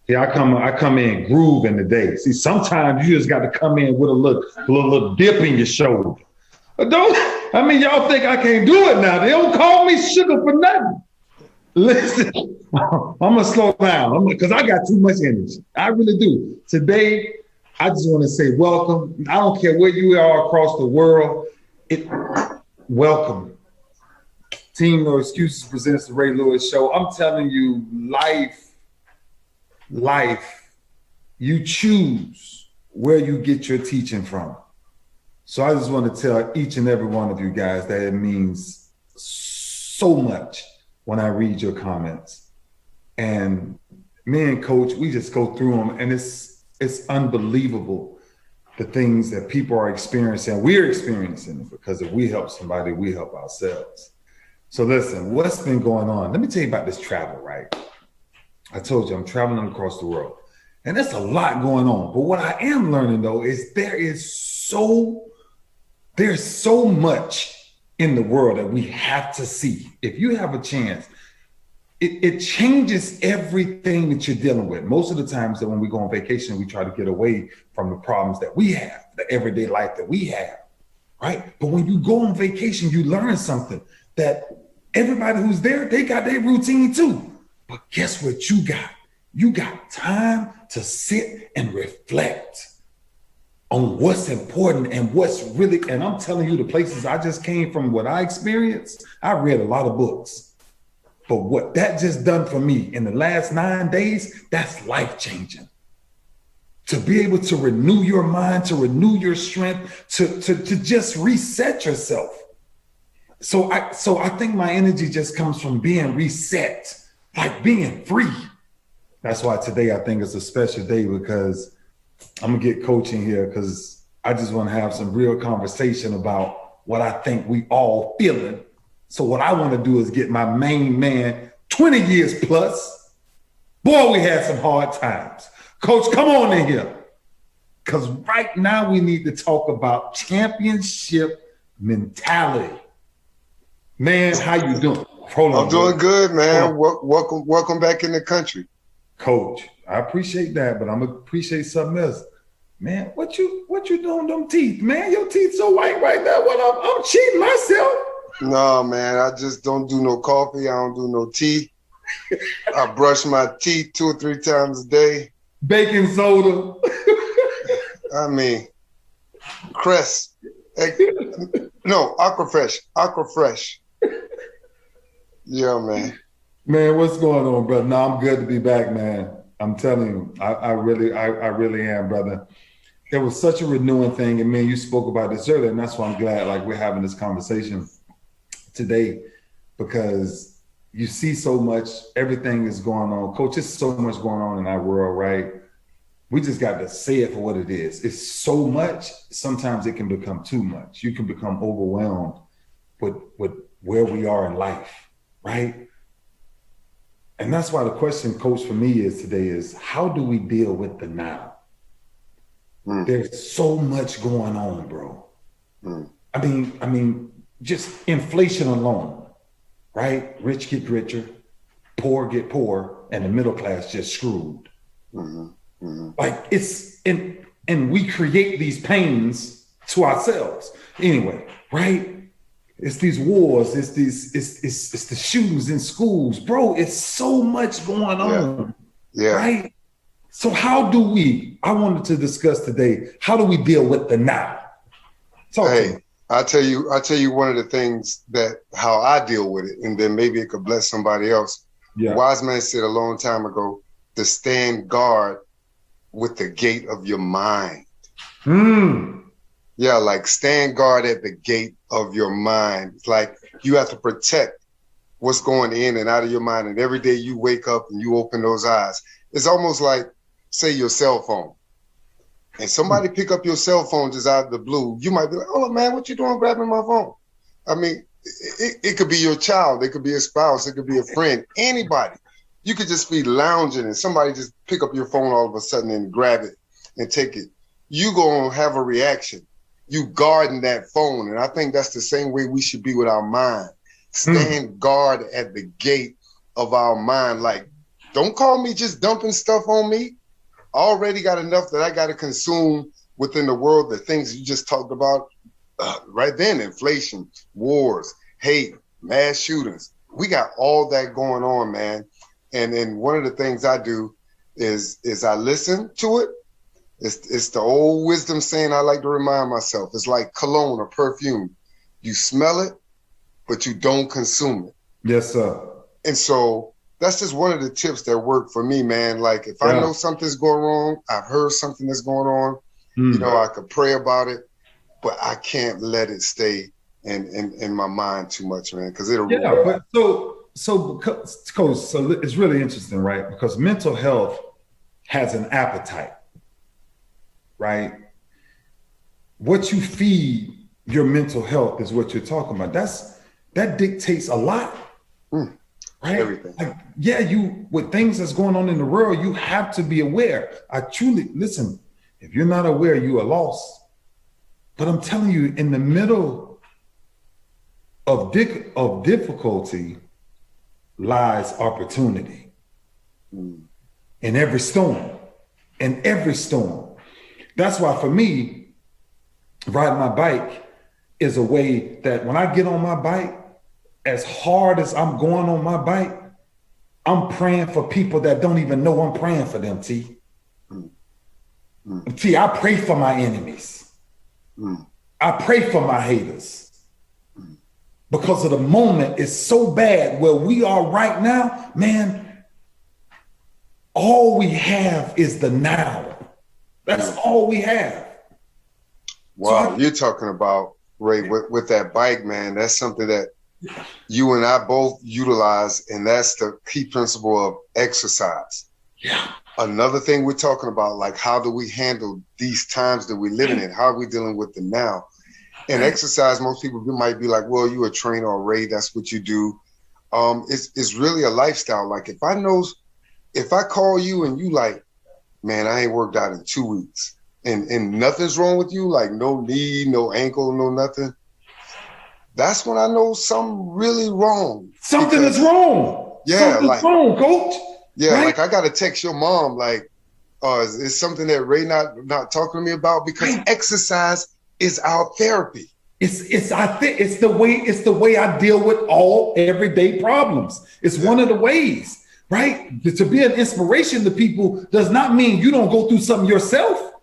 See, I come in groove in the day. See, sometimes you just got to come in with a little dip in your shoulder. Y'all think I can't do it now. They don't call me sugar for nothing. Listen, I'm going to slow down because I got too much energy. I really do. Today, I just want to say welcome. I don't care where you are across the world. Welcome. Team No Excuses presents the Ray Lewis Show. I'm telling you, life, you choose where you get your teaching from. So I just want to tell each and every one of you guys that it means so much when I read your comments. And me and Coach, we just go through them, and it's unbelievable the things that people are experiencing. We're experiencing it because if we help somebody, we help ourselves. So listen, what's been going on? Let me tell you about this travel, right? I told you I'm traveling across the world, and there's a lot going on. But what I am learning though is there's so much in the world that we have to see. If you have a chance, it changes everything that you're dealing with. Most of the times that when we go on vacation, we try to get away from the problems that we have, the everyday life that we have, right? But when you go on vacation, you learn something that everybody who's there, they got their routine too. But guess what you got? You got time to sit and reflect on what's important and what's really, and I'm telling you, the places I just came from, what I experienced, I read a lot of books. But what that just done for me in the last 9 days, that's life-changing. To be able to renew your mind, to renew your strength, to just reset yourself. So I think my energy just comes from being reset, like being free. That's why today I think it's a special day, because I'm gonna get coaching here because I just want to have some real conversation about what I think we all feeling. So what I want to do is get my main man, 20 years plus. Boy, we had some hard times. Coach, come on in here. Because right now we need to talk about championship mentality. Man, how you doing? Hold on, I'm doing good, man. Welcome back in the country. Coach, I appreciate that, but I'm gonna appreciate something else. Man, what you doing with them teeth, man? Your teeth so white right now. What I'm cheating myself. No, man, I just don't do no coffee. I don't do no tea. I brush my teeth 2 or 3 times a day. Baking soda. I mean, Crest. No, Aquafresh. Yeah, man. Man, what's going on, brother? No, I'm good to be back, man. I'm telling you, I really am, brother. It was such a renewing thing, and man, you spoke about this earlier, and that's why I'm glad like we're having this conversation today, because you see so much, everything is going on. Coach, there's so much going on in our world, right? We just got to say it for what it is. It's so much, sometimes it can become too much. You can become overwhelmed with where we are in life, right? And that's why the question, Coach, for me is today is, how do we deal with the now? There's so much going on, bro. I mean, just inflation alone, right? Rich get richer, poor get poor, and the middle class just screwed. Like it's, and we create these pains to ourselves anyway, right? It's these wars, it's the shootings in schools, bro. It's so much going on, right? So how do we? I wanted to discuss today. How do we deal with the now? I'll tell you one of the things that how I deal with it, and then maybe it could bless somebody else. Yeah. Wise man said a long time ago to stand guard with the gate of your mind. Yeah, like stand guard at the gate of your mind. It's like you have to protect what's going in and out of your mind. And every day you wake up and you open those eyes, it's almost like, say, your cell phone. And somebody pick up your cell phone just out of the blue. You might be like, oh, man, what you doing grabbing my phone? I mean, it could be your child. It could be a spouse. It could be a friend. Anybody. You could just be lounging and somebody just pick up your phone all of a sudden and grab it and take it. You gonna have a reaction. You guarding that phone. And I think that's the same way we should be with our mind. Stand guard at the gate of our mind. Like Don't call me just dumping stuff on me. I already got enough that I got to consume within the world, the things you just talked about right then, inflation, wars, hate, mass shootings. We got all that going on, man. And then one of the things I do is I listen to it. It's the old wisdom saying I like to remind myself. It's like cologne or perfume. You smell it, but you don't consume it. Yes, sir. And so that's just one of the tips that work for me, man. Like if I know something's going wrong, I've heard something that's going on, you know, I could pray about it, but I can't let it stay in my mind too much, man, because it'll but Coach, so it's really interesting, right? Because mental health has an appetite, right? What you feed your mental health is what you're talking about. That dictates a lot. Right? Everything. Like, with things that's going on in the world, you have to be aware. I truly listen. If you're not aware, you are lost. But I'm telling you, in the middle of difficulty lies opportunity. In every storm. That's why for me, riding my bike is a way that when I get on my bike, as hard as I'm going on my bike, I'm praying for people that don't even know I'm praying for them, T. T, I pray for my enemies. I pray for my haters. Because of the moment is so bad where we are right now, man, all we have is the now. That's all we have. Wow, you're talking about, Ray, with that bike, man, that's something that you and I both utilize, and that's the key principle of exercise. Yeah. Another thing we're talking about, like how do we handle these times that we're living in? How are we dealing with them now? And exercise, most people might be like, well, you're a trainer or Ray, that's what you do. It's really a lifestyle. Like if I call you and you like, man, I ain't worked out in 2 weeks and nothing's wrong with you, like no knee, no ankle, no nothing. That's when I know something really wrong. Something is wrong. Yeah, something's wrong, Coach. Yeah, right? Like I gotta text your mom, like, is something that Ray not talking to me about? Because exercise is our therapy. It's the way I deal with all everyday problems. It's one of the ways, right? To be an inspiration to people does not mean you don't go through something yourself,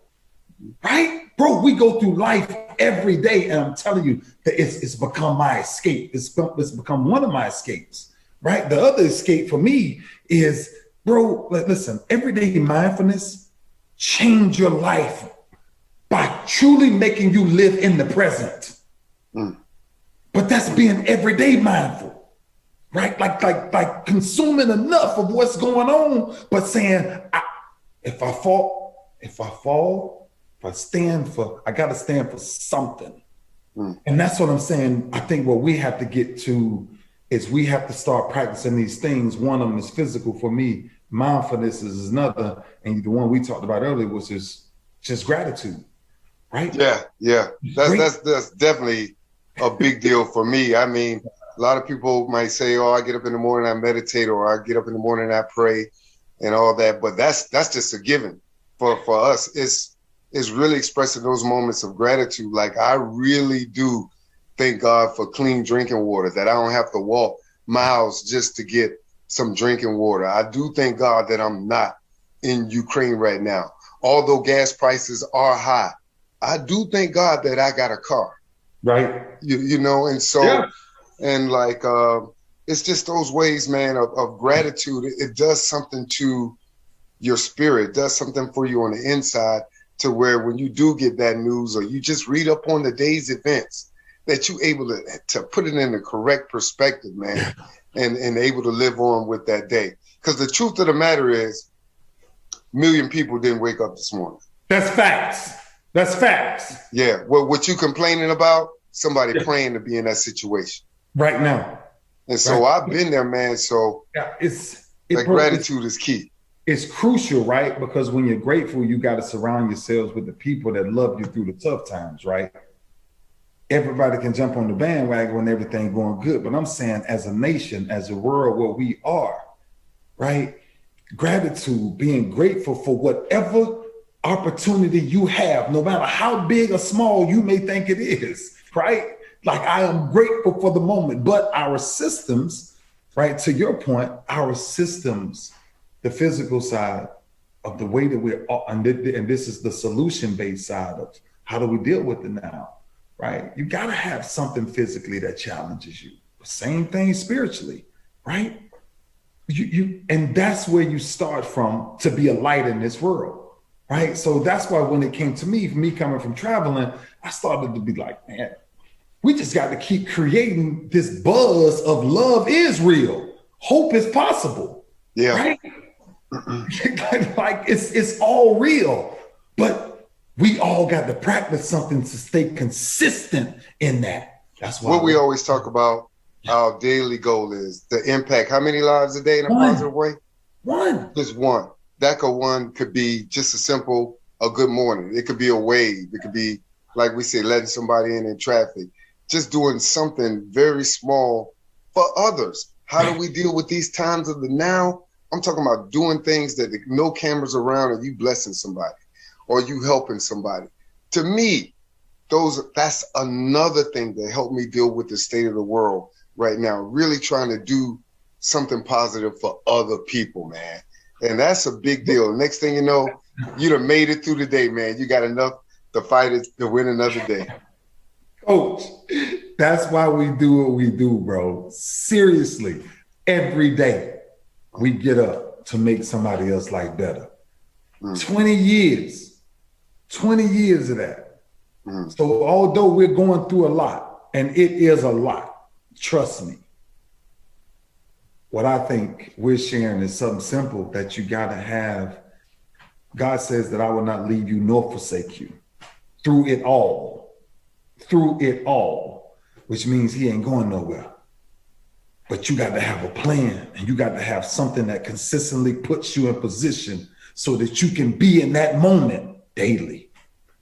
right? Bro, we go through life every day, and I'm telling you that it's become my escape. It's become one of my escapes, right? The other escape for me is, bro, listen, everyday mindfulness change your life by truly making you live in the present. But that's being everyday mindful, right? Like consuming enough of what's going on, but saying, if I gotta stand for something. And that's what I'm saying. I think what we have to get to is we have to start practicing these things. One of them is physical for me. Mindfulness is another. And the one we talked about earlier was just gratitude, right? Yeah. That's definitely a big deal for me. I mean, a lot of people might say, oh, I get up in the morning, I meditate, or I get up in the morning, I pray and all that. But that's just a given. For us, it's really expressing those moments of gratitude. Like I really do thank God for clean drinking water, that I don't have to walk miles just to get some drinking water. I do thank God that I'm not in Ukraine right now. Although gas prices are high, I do thank God that I got a car. Right. You know, and so, and like, it's just those ways, man, of gratitude. It does something to your spirit, it does something for you on the inside, to where when you do get that news or you just read up on the day's events, that you able to put it in the correct perspective, man, and able to live on with that day. Because the truth of the matter is, 1 million people didn't wake up this morning. That's facts. Yeah. What you complaining about? Somebody praying to be in that situation right now. And so I've been there, man. So gratitude is key. It's crucial, right? Because when you're grateful, you got to surround yourselves with the people that love you through the tough times, right? Everybody can jump on the bandwagon when everything's going good. But I'm saying as a nation, as a world where we are, right? gratitude, being grateful for whatever opportunity you have, no matter how big or small you may think it is, right? Like, I am grateful for the moment, but our systems, right? To your point, our systems, the physical side of the way that we're, and this is the solution-based side of how do we deal with it now, right? You got to have something physically that challenges you. Same thing spiritually, right? And that's where you start from to be a light in this world, right? So that's why when it came to me coming from traveling, I started to be like, man, we just got to keep creating this buzz of love is real. Hope is possible. Yeah. Right? Like it's all real, but we all got to practice something to stay consistent in that. That's why what we always talk about. Our daily goal is the impact. How many lives a day in a positive way? One. Just one. That one could be just a simple, a good morning. It could be a wave. It could be, like we say, letting somebody in traffic. Just doing something very small for others. How do we deal with these times of the now? I'm talking about doing things that no cameras around and you blessing somebody or you helping somebody. To me, that's another thing that helped me deal with the state of the world right now, really trying to do something positive for other people, man. And that's a big deal. Next thing you know, you done made it through the day, man. You got enough to fight it to win another day. Coach, that's why we do what we do, bro. Seriously, every day we get up to make somebody else life better. 20 years of that. So although we're going through a lot, and it is a lot, trust me, what I think we're sharing is something simple that you got to have. God says that I will not leave you nor forsake you through it all, which means he ain't going nowhere. But you got to have a plan, and you got to have something that consistently puts you in position so that you can be in that moment daily.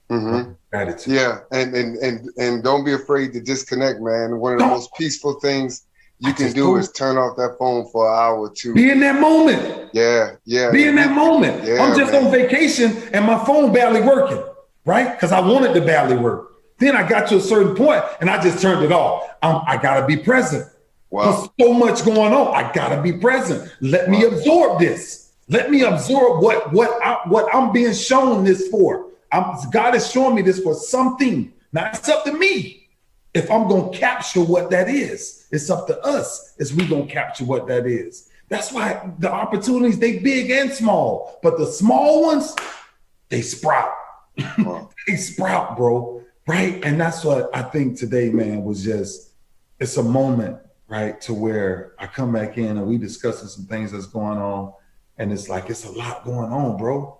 Gratitude. Yeah, and don't be afraid to disconnect, man. One of the most peaceful things you can do is turn off that phone for an hour or two. Be in that moment. Yeah. Be in that moment. Yeah, I'm just on vacation and my phone barely working, right? Because I wanted to barely work. Then I got to a certain point and I just turned it off. I gotta be present. Wow. There's so much going on. I gotta be present. Let me absorb this. Let me absorb what I'm being shown this for. God is showing me this for something. Now it's up to me if I'm going to capture what that is. It's up to us as we going to capture what that is. That's why the opportunities, they big and small, but the small ones, they sprout. They sprout, bro. Right. And that's what I think today, man, was just, it's a moment, right, to where I come back in and we discussing some things that's going on. And it's like, it's a lot going on, bro.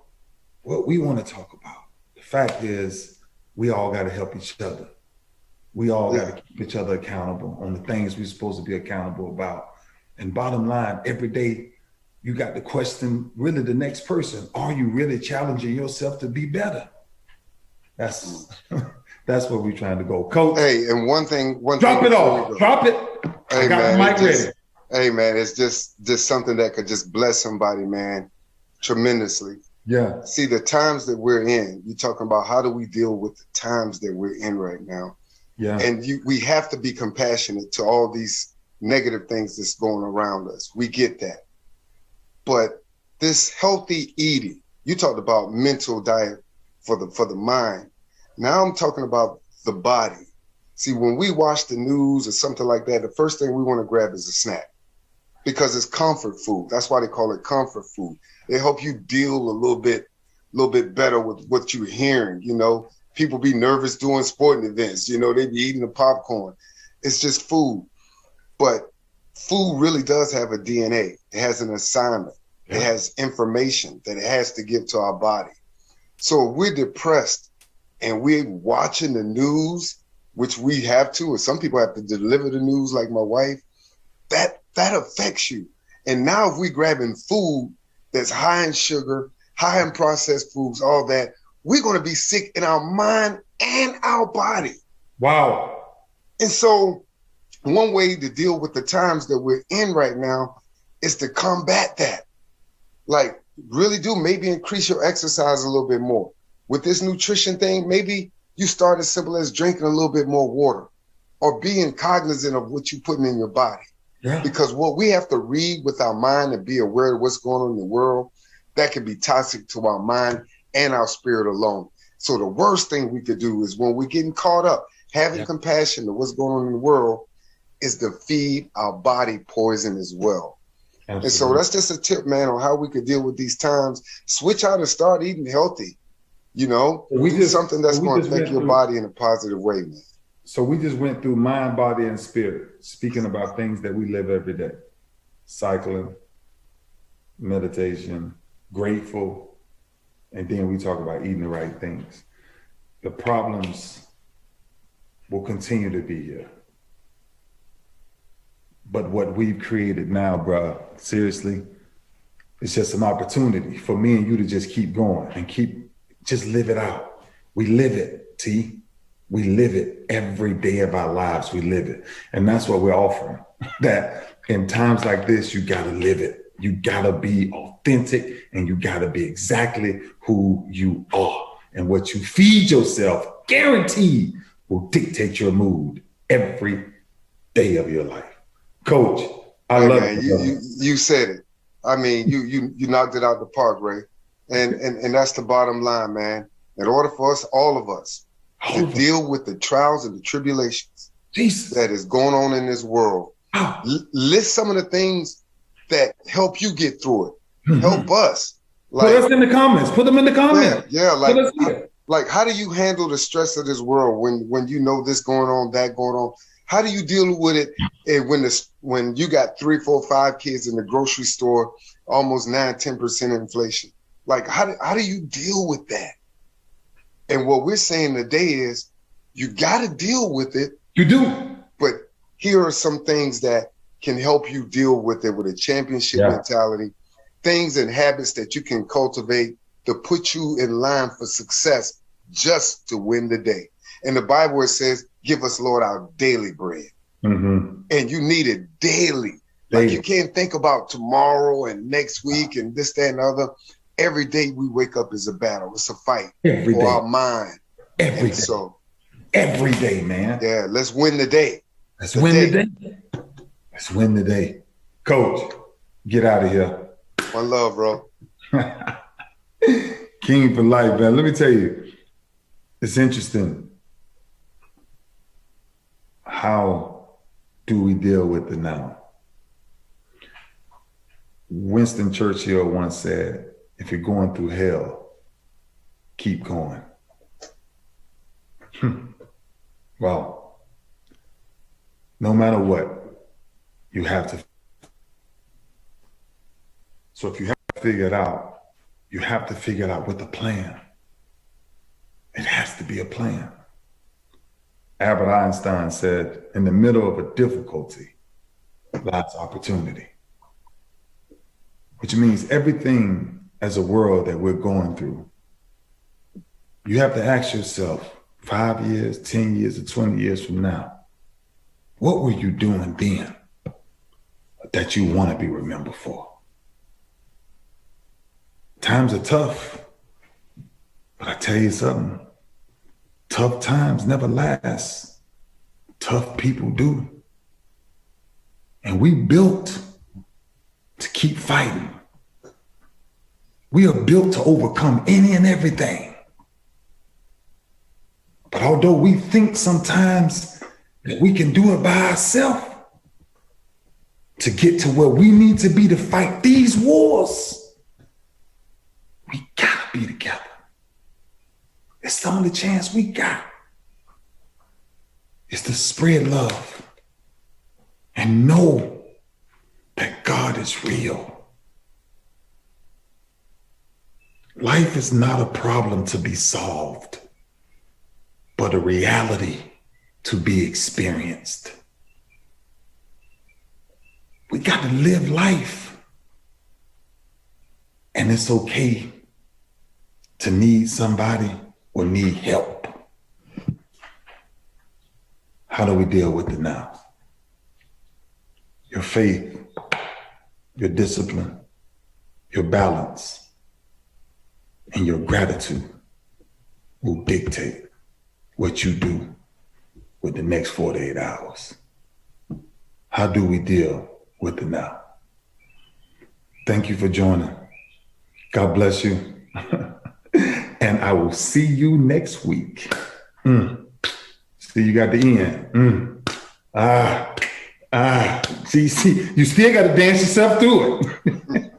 What we want to talk about. The fact is, we all got to help each other. We all got to keep each other accountable on the things we're supposed to be accountable about. And bottom line, every day you got to question really the next person. Are you really challenging yourself to be better? That's where we're trying to go. Coach. Hey, and one thing. Drop it off. Drop it. Hey, I got the mic ready. Hey, man, it's just something that could just bless somebody, man, tremendously. Yeah. See, the times that we're in, you're talking about how do we deal with the times that we're in right now. Yeah. And we have to be compassionate to all these negative things that's going around us. We get that. But this healthy eating, you talked about mental diet for the mind. Now I'm talking about the body. See, when we watch the news or something like that, the first thing we want to grab is a snack because it's comfort food. That's why they call it comfort food. They help you deal a little bit better with what you're hearing. You know, people be nervous doing sporting events. You know, they be eating the popcorn. It's just food. But food really does have a DNA. It has an assignment. It has information that it has to give to our body. So if we're depressed and we're watching the news, which we have to, or some people have to deliver the news like my wife, that affects you. And now if we're grabbing food that's high in sugar, high in processed foods, all that, we're going to be sick in our mind and our body. Wow. And so one way to deal with the times that we're in right now is to combat that. like really do maybe increase your exercise a little bit more. With this nutrition thing, maybe you start as simple as drinking a little bit more water or being cognizant of what you're putting in your body. Yeah. Because what we have to read with our mind and be aware of what's going on in the world, that can be toxic to our mind and our spirit alone. So the worst thing we could do is when we're getting caught up, having compassion to what's going on in the world, is to feed our body poison as well. Absolutely. And so that's just a tip, man, on how we could deal with these times. Switch out and start eating healthy. You know, do something that's going to affect your body in a positive way, man. So we just went through mind, body, and spirit, speaking about things that we live every day. Cycling, meditation, grateful, and then we talk about eating the right things. The problems will continue to be here. But what we've created now, bro, seriously, it's just an opportunity for me and you to just keep going and just live it out. We live it, T. We live it every day of our lives. We live it. And that's what we're offering. That in times like this, you got to live it. You got to be authentic and you got to be exactly who you are. And what you feed yourself, guaranteed, will dictate your mood every day of your life. Coach, I love it. You said it. I mean, you knocked it out the park, Ray. And that's the bottom line, man. In order for us, all of us, to deal with the trials and the tribulations that is going on in this world, list some of the things that help you get through it. Mm-hmm. Help us. Put us in the comments. Put them in the comments. Yeah, like how do you handle the stress of this world when you know this going on, that going on? How do you deal with it when you got 3, 4, 5 kids in the grocery store, almost 9-10% inflation? Like how do you deal with that? And what we're saying today is you got to deal with it. You do. But here are some things that can help you deal with it with a championship mentality, things and habits that you can cultivate to put you in line for success just to win the day. In the Bible, it says, give us, Lord, our daily bread. Mm-hmm. And you need it daily. Like you can't think about tomorrow and next week and this, that, and the other. Every day we wake up is a battle. It's a fight for our mind. Every day. So every day, man. Yeah, let's win the day. Let's win the day. Let's win the day. Coach, get out of here. One love, bro. King for life, man. Let me tell you, it's interesting. How do we deal with the now? Winston Churchill once said, if you're going through hell, keep going. Well, no matter what, you have to. So if you have to figure it out, you have to figure it out with a plan. It has to be a plan. Albert Einstein said, in the middle of a difficulty lies opportunity. Which means everything as a world that we're going through, you have to ask yourself 5 years, 10 years, or 20 years from now, what were you doing then that you want to be remembered for? Times are tough, but I tell you something, tough times never last. Tough people do. And we built to keep fighting. We are built to overcome any and everything. But although we think sometimes that we can do it by ourselves, to get to where we need to be to fight these wars, we gotta be together. It's the only chance we got. Is to spread love and know that God is real. Life is not a problem to be solved, but a reality to be experienced. We got to live life. And it's okay to need somebody or need help. How do we deal with it now? Your faith, your discipline, your balance, and your gratitude will dictate what you do with the next 48 hours. How do we deal with the now? Thank you for joining. God bless you. And I will see you next week. See, you got the end. See, you still got to dance yourself through it.